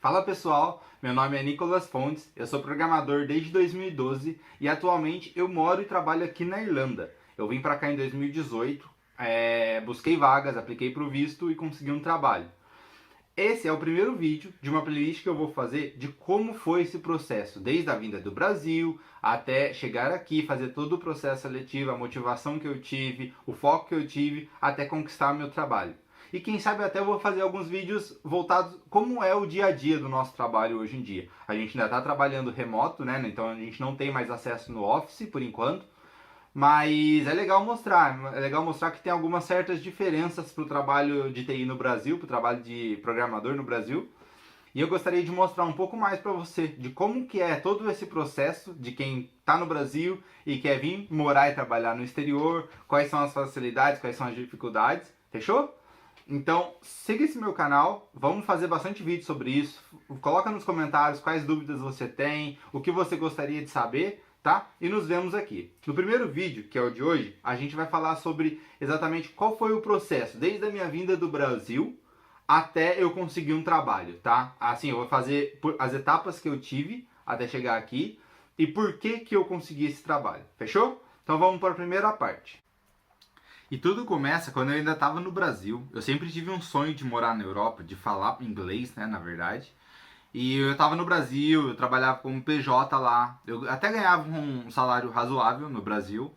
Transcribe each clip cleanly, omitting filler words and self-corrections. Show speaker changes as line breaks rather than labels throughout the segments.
Fala pessoal, meu nome é Nicolas Fontes, eu sou programador desde 2012 e atualmente eu moro e trabalho aqui na Irlanda. Eu vim para cá em 2018, busquei vagas, apliquei para o visto e consegui um trabalho. Esse é o primeiro vídeo de uma playlist que eu vou fazer de como foi esse processo, desde a vinda do Brasil até chegar aqui, fazer todo o processo seletivo, a motivação que eu tive, o foco que eu tive, até conquistar meu trabalho. E quem sabe até eu vou fazer alguns vídeos voltados como é o dia a dia do nosso trabalho hoje em dia. A gente ainda está trabalhando remoto, né? Então a gente não tem mais acesso no Office por enquanto. Mas é legal mostrar que tem algumas certas diferenças para o trabalho de TI no Brasil, para o trabalho de programador no Brasil. E eu gostaria de mostrar um pouco mais para você de como que é todo esse processo de quem está no Brasil e quer vir morar e trabalhar no exterior, quais são as facilidades, quais são as dificuldades, fechou? Então siga esse meu canal, vamos fazer bastante vídeo sobre isso, coloca nos comentários quais dúvidas você tem, o que você gostaria de saber, tá? E nos vemos aqui. No primeiro vídeo, que é o de hoje, a gente vai falar sobre exatamente qual foi o processo, desde a minha vinda do Brasil até eu conseguir um trabalho, tá? Assim, eu vou fazer as etapas que eu tive até chegar aqui e por que eu consegui esse trabalho, fechou? Então vamos para a primeira parte. E tudo começa quando eu ainda estava no Brasil. Eu sempre tive um sonho de morar na Europa, de falar inglês, né, na verdade. E eu estava no Brasil, eu trabalhava como PJ lá. Eu até ganhava um salário razoável no Brasil.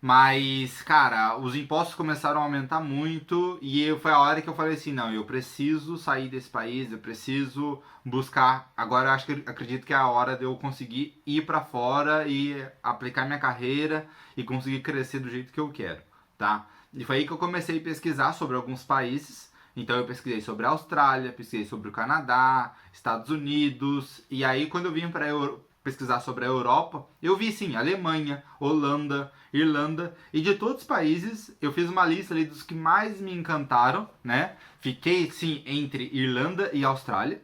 Mas, cara, os impostos começaram a aumentar muito e foi a hora que eu falei assim, não, eu preciso sair desse país, eu preciso buscar. Agora eu acredito que é a hora de eu conseguir ir para fora e aplicar minha carreira e conseguir crescer do jeito que eu quero, tá? E foi aí que eu comecei a pesquisar sobre alguns países. Então eu pesquisei sobre a Austrália, pesquisei sobre o Canadá, Estados Unidos, e aí quando eu vim para pesquisar sobre a Europa, eu vi sim, Alemanha, Holanda, Irlanda, e de todos os países eu fiz uma lista ali dos que mais me encantaram, né? Fiquei sim entre Irlanda e Austrália.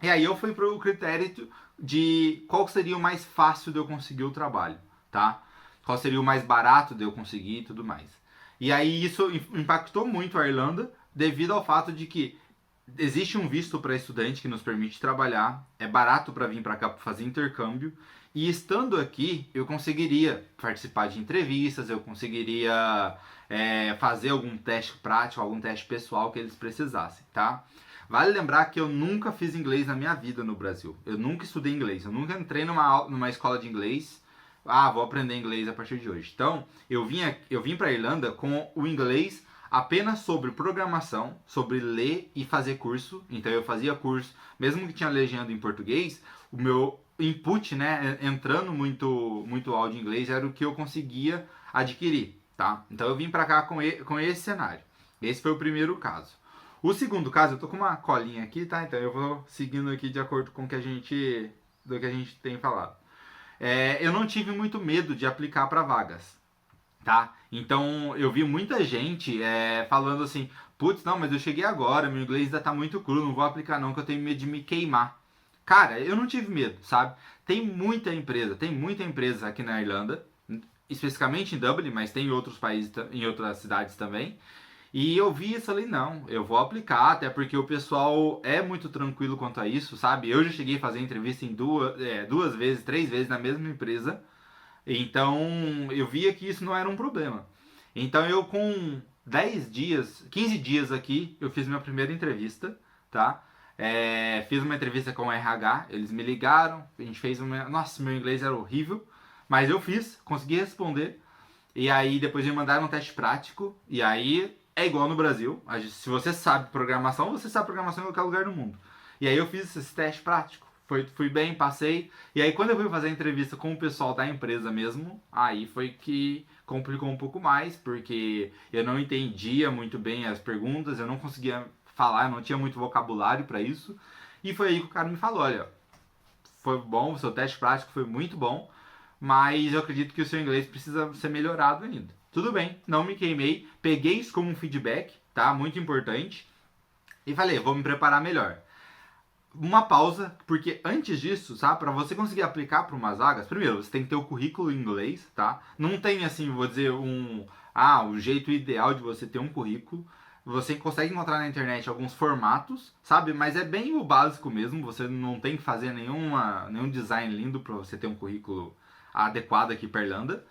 E aí eu fui para o critério de qual seria o mais fácil de eu conseguir o trabalho, tá? Qual seria o mais barato de eu conseguir e tudo mais. E aí isso impactou muito a Irlanda, devido ao fato de que existe um visto para estudante que nos permite trabalhar, é barato para vir para cá para fazer intercâmbio, e estando aqui eu conseguiria participar de entrevistas, eu conseguiria fazer algum teste prático, algum teste pessoal que eles precisassem, tá? Vale lembrar que eu nunca fiz inglês na minha vida no Brasil, eu nunca estudei inglês, eu nunca entrei numa escola de inglês. Ah, vou aprender inglês a partir de hoje. Então, eu vim para a Irlanda com o inglês apenas sobre programação, sobre ler e fazer curso. Então eu fazia curso, mesmo que tinha legenda em português, o meu input, né, entrando muito áudio em inglês, era o que eu conseguia adquirir, tá? Então eu vim para cá com esse cenário. Esse foi o primeiro caso. O segundo caso, eu tô com uma colinha aqui, tá? Então eu vou seguindo aqui de acordo com do que a gente tem falado. Eu não tive muito medo de aplicar para vagas, tá? Então eu vi muita gente falando assim, putz, não, mas eu cheguei agora, meu inglês ainda tá muito cru, não vou aplicar não, que eu tenho medo de me queimar. Cara, eu não tive medo, sabe? Tem muita empresa aqui na Irlanda, especificamente em Dublin, mas tem em outros países, em outras cidades também. E eu vi isso e falei, não, eu vou aplicar, até porque o pessoal é muito tranquilo quanto a isso, sabe? Eu já cheguei a fazer entrevista em duas vezes, 3 vezes na mesma empresa. Então eu via que isso não era um problema. Então eu com 10 dias, 15 dias aqui, eu fiz minha primeira entrevista, tá? Fiz uma entrevista com o RH, eles me ligaram, a gente fez uma... Nossa, meu inglês era horrível, mas eu fiz, consegui responder. E aí depois me mandaram um teste prático, e aí é igual no Brasil. Se você sabe programação, você sabe programação em qualquer lugar do mundo. E aí eu fiz esse teste prático. Fui bem, passei. E aí quando eu fui fazer a entrevista com o pessoal da empresa mesmo, aí foi que complicou um pouco mais, porque eu não entendia muito bem as perguntas, eu não conseguia falar, eu não tinha muito vocabulário para isso. E foi aí que o cara me falou, olha, foi bom, o seu teste prático foi muito bom, mas eu acredito que o seu inglês precisa ser melhorado ainda. Tudo bem, não me queimei, peguei isso como um feedback, tá? Muito importante. E falei, vou me preparar melhor. Uma pausa, porque antes disso, tá? Para você conseguir aplicar para umas vagas, primeiro, você tem que ter o currículo em inglês, tá? Não tem assim, vou dizer, o jeito ideal de você ter um currículo. você consegue encontrar na internet alguns formatos, sabe? Mas é bem o básico mesmo, você não tem que fazer nenhum design lindo para você ter um currículo adequado aqui para Irlanda.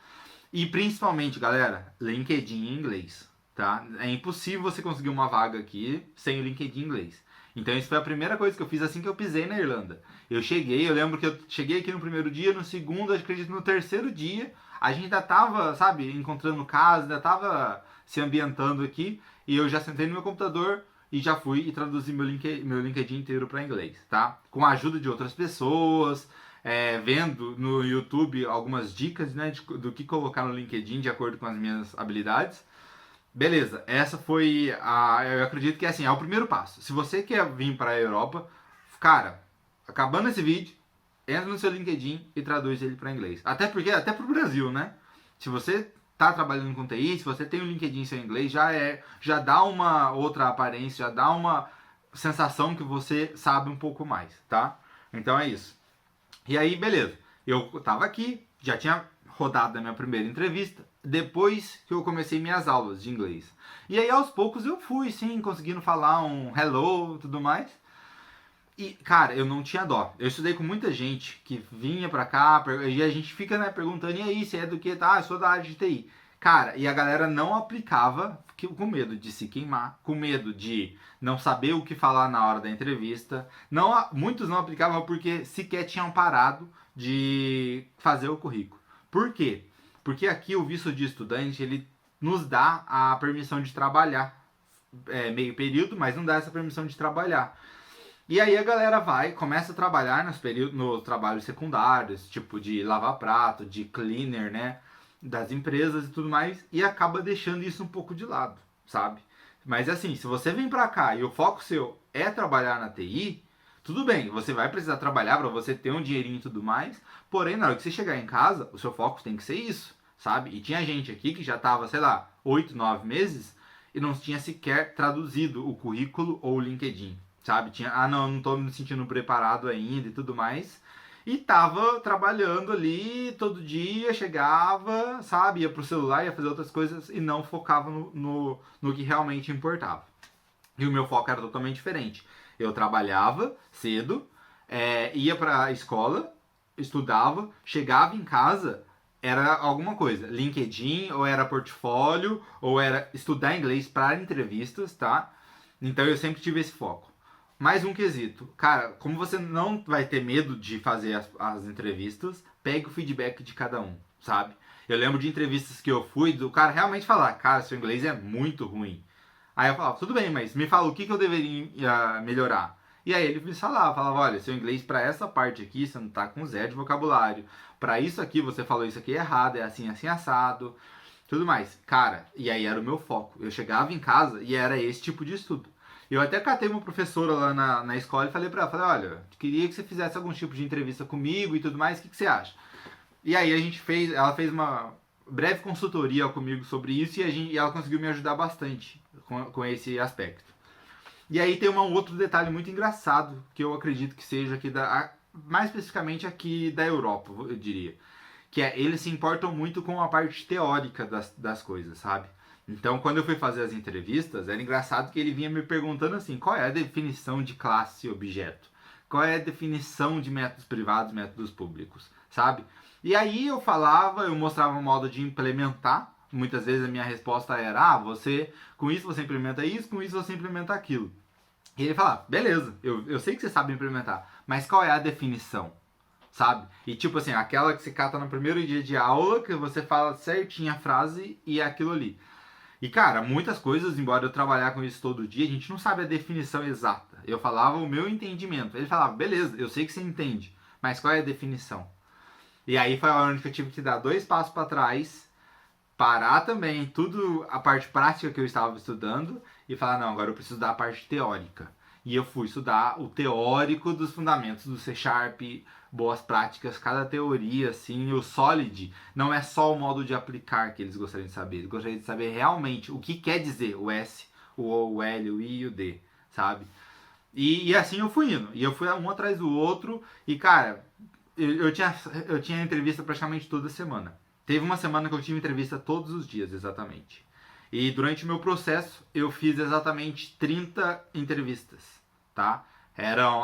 E principalmente, galera, LinkedIn em inglês, tá? É impossível você conseguir uma vaga aqui sem o LinkedIn em inglês. Então isso foi a primeira coisa que eu fiz assim que eu pisei na Irlanda. Eu lembro que eu cheguei aqui no primeiro dia, no segundo, acredito no terceiro dia, a gente ainda tava, sabe, encontrando casa, ainda tava se ambientando aqui, e eu já sentei no meu computador e já fui e traduzi meu LinkedIn inteiro para inglês, tá? Com a ajuda de outras pessoas, vendo no YouTube algumas dicas, né, do que colocar no LinkedIn de acordo com as minhas habilidades. Beleza, essa foi eu acredito que assim, é o primeiro passo. Se você quer vir para a Europa, cara, acabando esse vídeo, entra no seu LinkedIn e traduz ele para inglês. Até porque, até para o Brasil, né? Se você tá trabalhando com TI, se você tem um LinkedIn em seu inglês, já dá uma outra aparência, já dá uma sensação que você sabe um pouco mais, tá? Então é isso. E aí, beleza. Eu tava aqui, já tinha rodado a minha primeira entrevista, depois que eu comecei minhas aulas de inglês. E aí, aos poucos, eu fui, sim, conseguindo falar um hello e tudo mais. E, cara, eu não tinha dó. Eu estudei com muita gente que vinha pra cá e a gente fica, né, perguntando, e aí, você é do que? Tá, eu sou da área de TI. Cara, e a galera não aplicava com medo de se queimar, com medo de não saber o que falar na hora da entrevista. Muitos não aplicavam porque sequer tinham parado de fazer o currículo. Por quê? Porque aqui o visto de estudante, ele nos dá a permissão de trabalhar meio período, mas não dá essa permissão de trabalhar. E aí a galera começa a trabalhar nos trabalhos secundários, tipo de lavar prato, de cleaner, né, das empresas e tudo mais, e acaba deixando isso um pouco de lado, sabe? Mas assim, se você vem pra cá e o foco seu é trabalhar na TI, tudo bem, você vai precisar trabalhar para você ter um dinheirinho e tudo mais, porém na hora que você chegar em casa, o seu foco tem que ser isso, sabe? E tinha gente aqui que já tava, sei lá, 8, 9 meses e não tinha sequer traduzido o currículo ou o LinkedIn. Sabe? Não tô me sentindo preparado ainda e tudo mais. E tava trabalhando ali todo dia, chegava, sabe? Ia pro celular, ia fazer outras coisas e não focava no que realmente importava. E o meu foco era totalmente diferente. Eu trabalhava cedo, ia pra escola, estudava, chegava em casa, era alguma coisa. LinkedIn, ou era portfólio, ou era estudar inglês para entrevistas, tá? Então eu sempre tive esse foco. Mais um quesito. Cara, como você não vai ter medo de fazer as entrevistas, pegue o feedback de cada um, sabe? Eu lembro de entrevistas que eu fui, do cara realmente falar, cara, seu inglês é muito ruim. Aí eu falava, tudo bem, mas me fala o que eu deveria melhorar. E aí ele me falava, olha, seu inglês para essa parte aqui, você não tá com zero de vocabulário. Para isso aqui, você falou isso aqui errado, é assim, assim, assado. Tudo mais. Cara, e aí era o meu foco. Eu chegava em casa e era esse tipo de estudo. Eu até catei uma professora lá na escola e falei pra ela, olha, queria que você fizesse algum tipo de entrevista comigo e tudo mais, o que você acha? E aí ela fez uma breve consultoria comigo sobre isso e ela conseguiu me ajudar bastante com esse aspecto. E aí tem um outro detalhe muito engraçado, que eu acredito que seja aqui mais especificamente aqui da Europa, eu diria. Que eles se importam muito com a parte teórica das coisas, sabe? Então, quando eu fui fazer as entrevistas, era engraçado que ele vinha me perguntando assim, qual é a definição de classe e objeto? Qual é a definição de métodos privados e métodos públicos, sabe? E aí eu mostrava um modo de implementar. Muitas vezes a minha resposta era, com isso você implementa isso, com isso você implementa aquilo. E ele falava, beleza, eu sei que você sabe implementar, mas qual é a definição? Sabe? E tipo assim, aquela que você cata no primeiro dia de aula, que você fala certinho a frase e é aquilo ali. E cara, muitas coisas, embora eu trabalhar com isso todo dia, a gente não sabe a definição exata. Eu falava o meu entendimento. Ele falava, beleza, eu sei que você entende, mas qual é a definição? E aí foi a hora que eu tive que dar 2 passos para trás, parar também tudo a parte prática que eu estava estudando e falar, não, agora eu preciso da parte teórica. E eu fui estudar o teórico dos fundamentos do C Sharp, boas práticas, cada teoria, assim, o Solid não é só o modo de aplicar que eles gostariam de saber, eles gostariam de saber realmente o que quer dizer o S, o O, o L, o I e o D, sabe? E assim eu fui indo, e eu fui um atrás do outro, e cara, eu tinha entrevista praticamente toda semana. Teve uma semana que eu tive entrevista todos os dias, exatamente. E durante o meu processo, eu fiz exatamente 30 entrevistas, tá?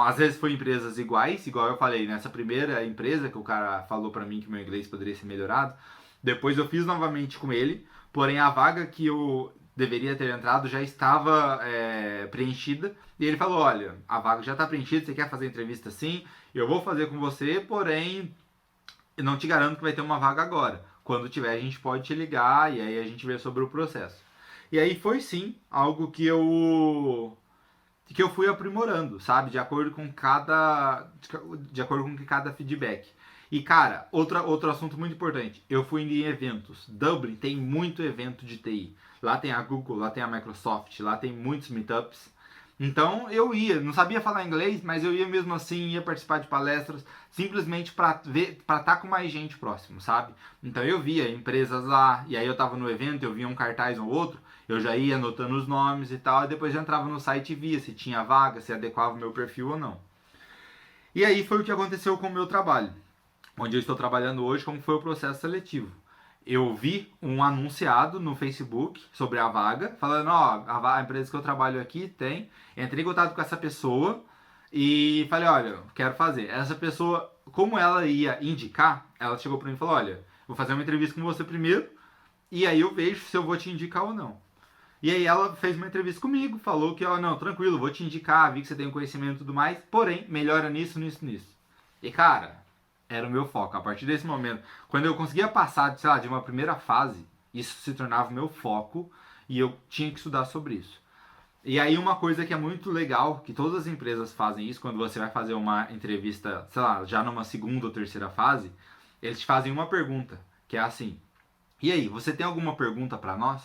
Às vezes foi empresas iguais, igual eu falei, nessa primeira empresa que o cara falou pra mim que meu inglês poderia ser melhorado. Depois eu fiz novamente com ele, porém a vaga que eu deveria ter entrado já estava preenchida. E ele falou, olha, a vaga já está preenchida, você quer fazer entrevista sim? Eu vou fazer com você, porém eu não te garanto que vai ter uma vaga agora. Quando tiver, a gente pode te ligar e aí a gente vê sobre o processo. E aí foi sim algo que eu fui aprimorando, sabe? De acordo com cada feedback. E cara, outro assunto muito importante. Eu fui em eventos. Dublin tem muito evento de TI. Lá tem a Google, lá tem a Microsoft, lá tem muitos meetups. Então eu ia, não sabia falar inglês, mas eu ia mesmo assim, ia participar de palestras, simplesmente para estar com mais gente próximo, sabe? Então eu via empresas lá, e aí eu tava no evento, eu via um cartaz ou outro, eu já ia anotando os nomes e tal, e depois eu entrava no site e via se tinha vaga, se adequava o meu perfil ou não. E aí foi o que aconteceu com o meu trabalho, onde eu estou trabalhando hoje, como foi o processo seletivo. Eu vi um anunciado no Facebook sobre a vaga, falando, ó, a empresa que eu trabalho aqui tem. Entrei em contato com essa pessoa e falei, olha, quero fazer. Essa pessoa, como ela ia indicar, ela chegou para mim e falou, olha, vou fazer uma entrevista com você primeiro e aí eu vejo se eu vou te indicar ou não. E aí ela fez uma entrevista comigo, falou que, ó, não, tranquilo, vou te indicar, vi que você tem conhecimento e tudo mais, porém, melhora nisso, nisso, nisso. E cara, era o meu foco. A partir desse momento, quando eu conseguia passar, sei lá, de uma primeira fase, isso se tornava o meu foco e eu tinha que estudar sobre isso. E aí uma coisa que é muito legal, que todas as empresas fazem isso, quando você vai fazer uma entrevista, sei lá, já numa segunda ou terceira fase, eles te fazem uma pergunta, que é assim, e aí, você tem alguma pergunta para nós?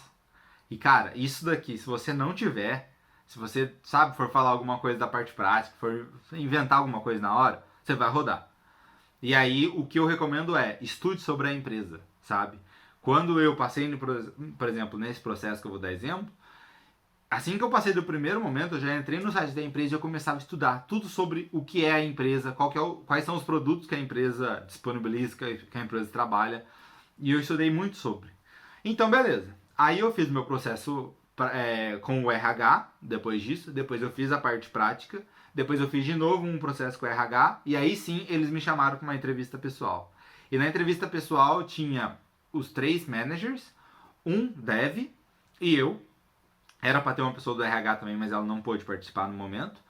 E cara, isso daqui, se você não tiver, se você, sabe, for falar alguma coisa da parte prática, for inventar alguma coisa na hora, você vai rodar. E aí, o que eu recomendo é estude sobre a empresa, sabe? Quando eu passei, por exemplo, nesse processo que eu vou dar exemplo, assim que eu passei do primeiro momento, eu já entrei no site da empresa e eu começava a estudar tudo sobre o que é a empresa, quais são os produtos que a empresa disponibiliza, que a empresa trabalha. E eu estudei muito sobre. Então, beleza. Aí eu fiz meu processo com o RH, depois disso. Depois eu fiz a parte prática. Depois eu fiz de novo um processo com o RH. E aí sim, eles me chamaram para uma entrevista pessoal. E na entrevista pessoal tinha os 3 managers, um dev e eu. Era para ter uma pessoa do RH também, mas ela não pôde participar no momento.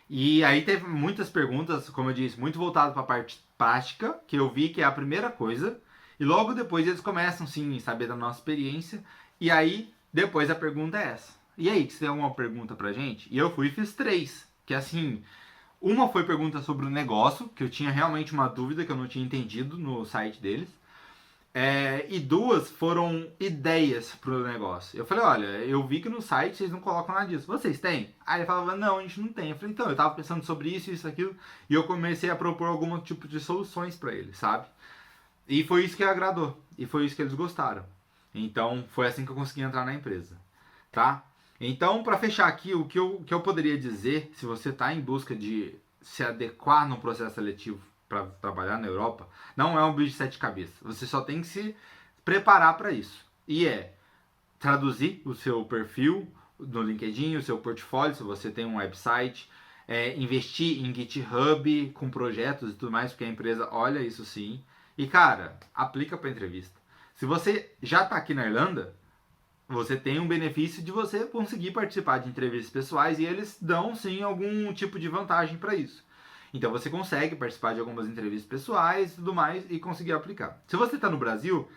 E aí teve muitas perguntas, como eu disse, muito voltado para a parte prática, que eu vi que é a primeira coisa. E logo depois eles começam, sim, a saber da nossa experiência. E aí, depois a pergunta é essa. E aí, você tem alguma pergunta pra gente? E eu fui e fiz 3. Que assim, uma foi pergunta sobre o negócio, que eu tinha realmente uma dúvida que eu não tinha entendido no site deles. E 2 foram ideias pro negócio. Eu falei, olha, eu vi que no site vocês não colocam nada disso. Vocês têm? Aí ele falava, não, a gente não tem. Eu falei, então, eu tava pensando sobre isso, isso, aquilo. E eu comecei a propor algum tipo de soluções pra eles, sabe? E foi isso que agradou. E foi isso que eles gostaram. Então, foi assim que eu consegui entrar na empresa. Tá? Então, para fechar aqui, o que eu poderia dizer, se você está em busca de se adequar no processo seletivo para trabalhar na Europa, não é um bicho de 7 cabeças. Você só tem que se preparar para isso. E traduzir o seu perfil no LinkedIn, o seu portfólio, se você tem um website, investir em GitHub com projetos e tudo mais, porque a empresa olha isso sim. E cara, aplica para entrevista. Se você já está aqui na Irlanda, você tem um benefício de você conseguir participar de entrevistas pessoais e eles dão sim algum tipo de vantagem para isso. Então você consegue participar de algumas entrevistas pessoais e tudo mais e conseguir aplicar. Se você está no Brasil,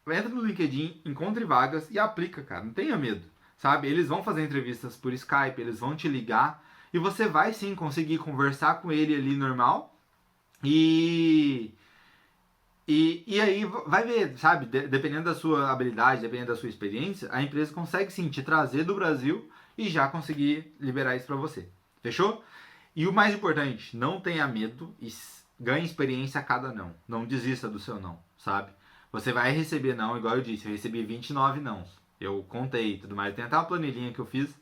entra no LinkedIn, encontre vagas e aplica, cara. Não tenha medo, sabe? Eles vão fazer entrevistas por Skype, eles vão te ligar e você vai sim conseguir conversar com ele ali normal e aí vai ver, sabe? Dependendo da sua habilidade, dependendo da sua experiência, a empresa consegue sim te trazer do Brasil e já conseguir liberar isso para você. Fechou? E o mais importante, não tenha medo e ganhe experiência a cada não. Não desista do seu não, sabe? Você vai receber não, igual eu disse, eu recebi 29 nãos. Eu contei e tudo mais. Tem até uma planilhinha que eu fiz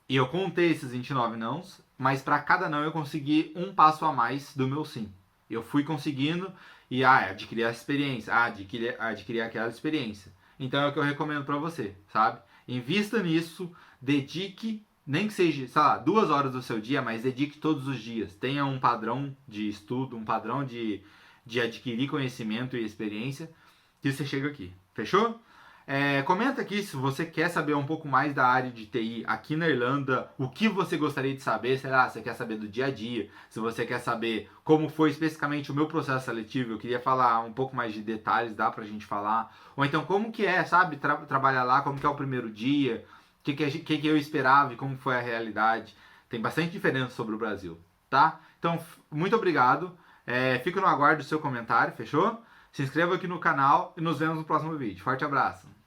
e eu contei esses 29 nãos, mas para cada não eu consegui um passo a mais do meu sim. Eu fui conseguindo e adquirir a experiência, adquirir aquela experiência. Então é o que eu recomendo para você, sabe? Invista nisso, dedique, nem que seja, sei lá, 2 horas do seu dia, mas dedique todos os dias. Tenha um padrão de estudo, um padrão de adquirir conhecimento e experiência, que você chega aqui. Fechou? Comenta aqui se você quer saber um pouco mais da área de TI aqui na Irlanda, o que você gostaria de saber, sei lá, você quer saber do dia a dia, se você quer saber como foi especificamente o meu processo seletivo, eu queria falar um pouco mais de detalhes, dá pra gente falar, ou então como que é, sabe, trabalhar lá, como que é o primeiro dia, o que eu esperava e como foi a realidade, tem bastante diferença sobre o Brasil, tá? Então, muito obrigado, fico no aguardo do seu comentário, fechou? Se inscreva aqui no canal e nos vemos no próximo vídeo. Forte abraço!